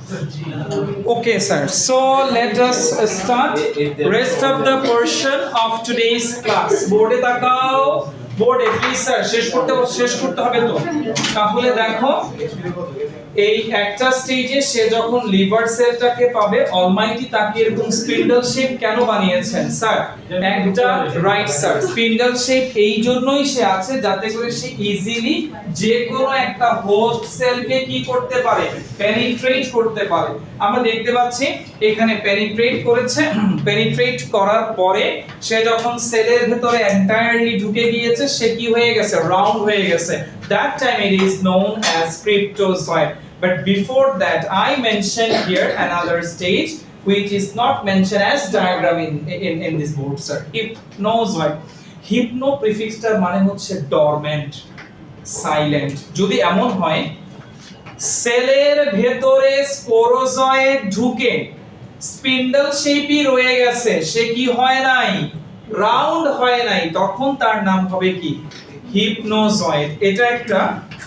Okay, sir. So let us start rest of the portion of today's class. Board এ তাকাও, board A please sir শেষ করতে হবে তো। তাহলে দেখো এই একটা স্টেজে সে যখন লিভার সেলটাকে পাবে অলমাইটি তাকে এরকম স্পিন্ডল শেপ কেন বানিয়েছেন স্যার? একটা রাইট স্যার, স্পিন্ডল শেপ এই জন্যই সে আছে যাতে করে সে ইজিলি যে কোনো একটা হোস্ট সেলকে কি করতে পারে, পেনিট্রেট করতে পারে। আমরা দেখতে পাচ্ছি এখানে পেনিট্রেট করেছে, পেনিট্রেট করার পরে সে যখন সেলের ভিতরে এন্টায়ারলি ঢুকে গিয়েছে সে কি হয়ে গেছে, রাউন্ড হয়ে গেছে। That time it is known as cryptozoid. But before that I mentioned here another stage which is not mentioned as diagram in this board sir. Hypnozoid. Hypno prefixটার মানে হচ্ছে dormant, silent. যদি এমন হয় সেলের ভেতরে স্পোরোজয়েড ঢুকে স্পিন্ডল শেপই রয়ে গেছে, সে কি হয় নাই, রাউন্ড হয় নাই, তখন তার নাম হবে কি, হিপনোজয়েড।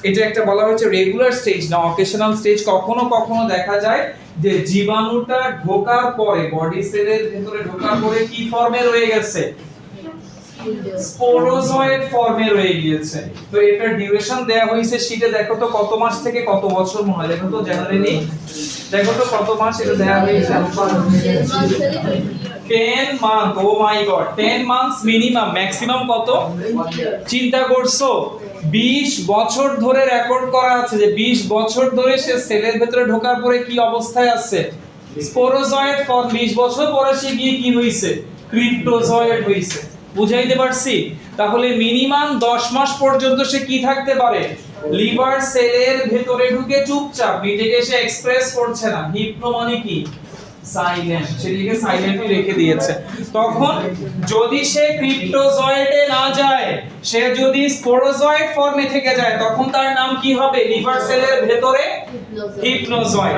এটা একটা বলা হচ্ছে রেগুলার স্টেজ না অকেশনাল স্টেজ। কখনো কখনো দেখা যায় যে জীবাণুটা ঢোকার পরে বডি সেলের ভিতরে ঢোকার পরে কি ফর্মে রয়ে গেছে, স্পোরোজয়েড ফর্মে রয়ে গিয়েছে। তো এটা ডিউরেশন দেয়া হয়েছে শীটে, দেখো তো কত মাস থেকে কত বছর মনে হয়, দেখো তো জেনারেলি দেখো তো কত মাস এটা দেয়া হয়েছে, 10 মান্থ। ও মাই গড, 10 মান্থস মিনিমাম, ম্যাক্সিমাম কত চিন্তা করছো? 20 বছর ধরে রেকর্ড করা আছে যে 20 বছর ধরে সে সেলের ভিতরে ঢোকার পরে কি অবস্থায় আছে, স্পোরোজয়েড ফর্ম। 20 বছর পরে সে গিয়ে কি হইছে, ক্রিপ্টোজয়েড হইছে। বুঝাইতে পারছি? তাহলে মিনিমাম 10 মাস পর্যন্ত সে কি থাকতে পারে, লিভার সেলের ভিতরে ঢুকে চুপচাপ, নিজেকে সে এক্সপ্রেস করছে না। হিপনো মানে কি, সাইলেন্ট, সেদিকে সাইলেন্টলি রেখে দিয়েছে। তখন যদি সে ক্রিপ্টোজয়েডে না যায়, সে যদি স্পোরোজয়েড ফর্মে থেকে যায়, তখন তার নাম কি হবে, লিভার সেলের ভিতরে হিপনোজয়েড।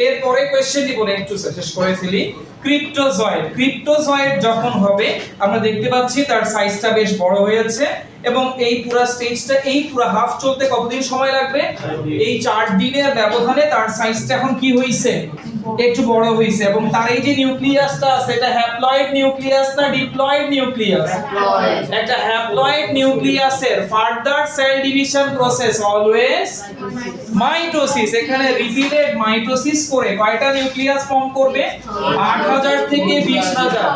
এরপরে কোশ্চেন দিব না, একটু শেষ করে ফেলি। ক্রিপ্টোজয়েড, ক্রিপ্টোজয়েড যখন হবে আমরা দেখতে পাচ্ছি তার সাইজটা বেশ বড় হয়েছে এবং এই পুরো স্টেজটা, এই পুরো হাফ চলতে কতদিন সময় লাগবে, এই 4 দিনের ব্যবধানে তার সাইজটা এখন কি হইছে, একটু বড় হইছে। এবং তার এই যে নিউক্লিয়াসটা আছে এটা হ্যাপ্লয়েড নিউক্লিয়াস না ডিপ্লয়েড নিউক্লিয়াস, একটা হ্যাপ্লয়েড নিউক্লিয়াসের further cell division process always mitosis. এখানে রিপিটেড মাইটোসিস করে কয়টা নিউক্লিয়াস ফর্ম করবে, 8000 থেকে 20000,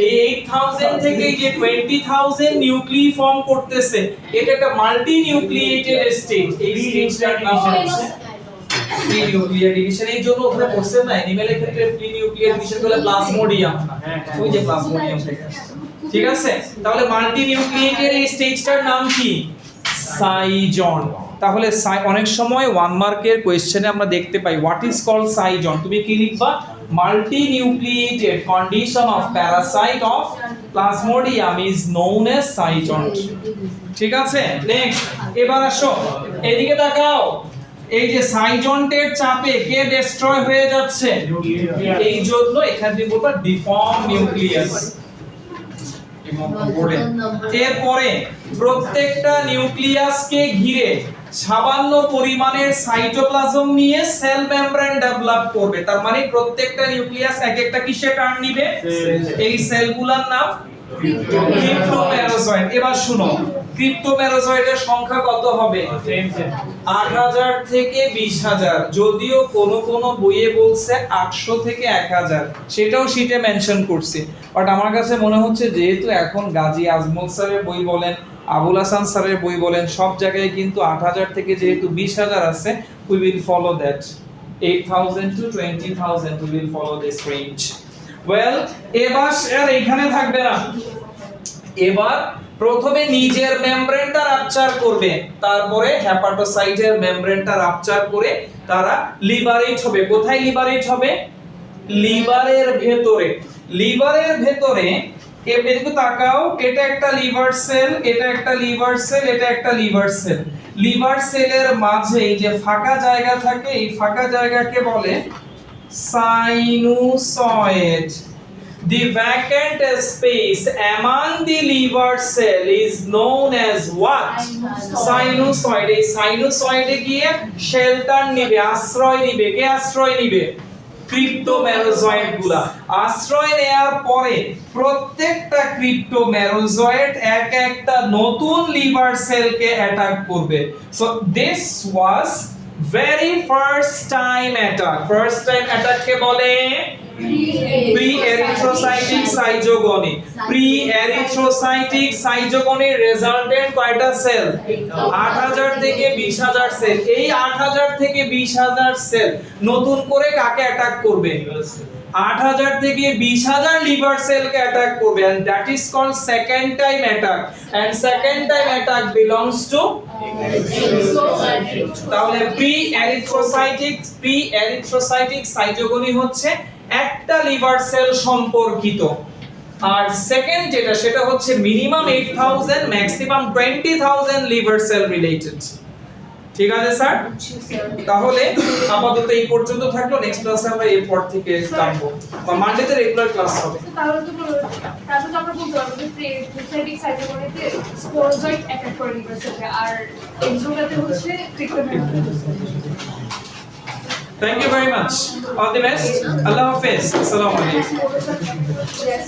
এই 8000 থেকে যে 20000 নিউক্লিই ফর্ম করতেছে, এটা একটা মাল্টি নিউক্লিয়েটেড স্টেজ। এই স্টেজটার নাম হচ্ছে ফ্রি নিউক্লিয়ার ডিভিশন। এই জন্য ওখানে পড়ছে না অ্যানিমেলের ক্ষেত্রে ফ্রি নিউক্লিয়ার ডিভিশন বলে প্লাজমোডিয়াম, ওই যে প্লাজমোডিয়াম থেকে আসছে। ঠিক আছে, তাহলে মাল্টি নিউক্লিয়েটেড এই স্টেজটার নাম কি, সাইজন। তাহলে অনেক সময় 1 মার্কের কোশ্চেনে আমরা দেখতে পাই হোয়াট ইজ কল্ড সাইজন, তুমি কি লিখবা, multi nucleated condition of parasite of plasmodium is known as সাইজন। ঠিক আছে, নেক্সট। এবার আসো এদিকে তাকাও, এই যে সাইজন্টের চাপে কে ডেস্ট্রয় হয়ে যাচ্ছে, এই জন্য এখানে দিব ডিফর্ম নিউক্লিয়াস। এরপরে প্রত্যেকটা নিউক্লিয়াসকে ঘিরে সামান্য পরিমাণের সাইটোপ্লাজম নিয়ে সেল মেমব্রেন ডেভেলপ করবে। তার মানে প্রত্যেকটা নিউক্লিয়াস এক একটা কিসে টার্ন নিবে, এই সেলগুলোর নাম ক্রিপ্টোমেরোজয়েড। এবার শুনো, ক্রিপ্টোমেরোজয়েডের সংখ্যা কত হবে, 8000 থেকে 20000, যদিও কোন বইয়ে বলছে 800 থেকে 1000, সেটাও শীটে মেনশন করছি। বাট আমার কাছে মনে হচ্ছে যেহেতু এখন গাজী আজমল স্যারের বই বলেন, আবুল হাসান স্যারের বই বলেন, সব জায়গায় কিন্তু 8000 থেকে যেহেতু 20000 আছে, we will follow that 8000 to 20000, we will follow this range. Well, এবার আর এখানে থাকবে না, এবার প্রথমে নিজের মেমব্রেনটা রাপচার করবে, তারপরে হেপাটোসাইটের মেমব্রেনটা রাপচার করে তারা লিবারেট হবে। কোথায় লিবারেট হবে, লিভারের ভেতরে। লিভারের ভেতরে এদিকে তাকাও, এটা একটা লিভার সেল, এটা একটা লিভার সেল, এটা একটা লিভার সেল। লিভার সেলের মাঝে এই যে ফাঁকা জায়গা থাকে, এই ফাঁকা জায়গাকে বলে sinusoid. The vacant space among the liver cell is known as what? Sinusoid. এই সাইনুসয়েডে গিয়ে শেল্টার নিবে, আশ্রয় নিবে। কে আশ্রয় নিবে? ক্রিপ্টোমেরোজয়েড গুলা আশ্রয় নেয়ার পরে প্রত্যেকটা ক্রিপ্টোমেরোজয়েড এক একটা নতুন লিভার সেলকে অ্যাটাক করবে। So this was very first time attack. First time attack কে বলে pre erythrocytic schizogony. Pre erythrocytic সাইজোগনির রেজাল্টেন্ট কয়টা সেল? 8000 থেকে 20000 সেল। এই 8000 থেকে 20000 সেল নতুন করে কাকে অ্যাটাক করবে? 8000 থেকে 20000 লিভার সেলকে অ্যাটাক করবে, and that is called second time attack, and second time attack belongs to তাহলে প্রি এরিথ্রোসাইটিক সাইটোগনি হচ্ছে একটা লিভার সেল সম্পর্কিত, আর সেকেন্ড যেটা সেটা হচ্ছে minimum 8000 maximum 20000 liver cell related. ঠিক আছে স্যার, তাহলে আপাতত এই পর্যন্ত থাকলো। নেক্সট ক্লাসে আমরা এরপর থেকে জানবো, বা মানডেতে রেগুলার ক্লাস হবে। তাহলে তো আমরা বলতে পারবো যে প্রি-এরিথ্রোসাইটিক সাইটোগনিতে স্পোরোজয়েড অ্যাটাক করে লিভার সেলকে, আর এক্সোগাতে হচ্ছে cryptomerozoite. Thank you very much. All the best. Allah Hafiz. Assalamu alaikum. Yes.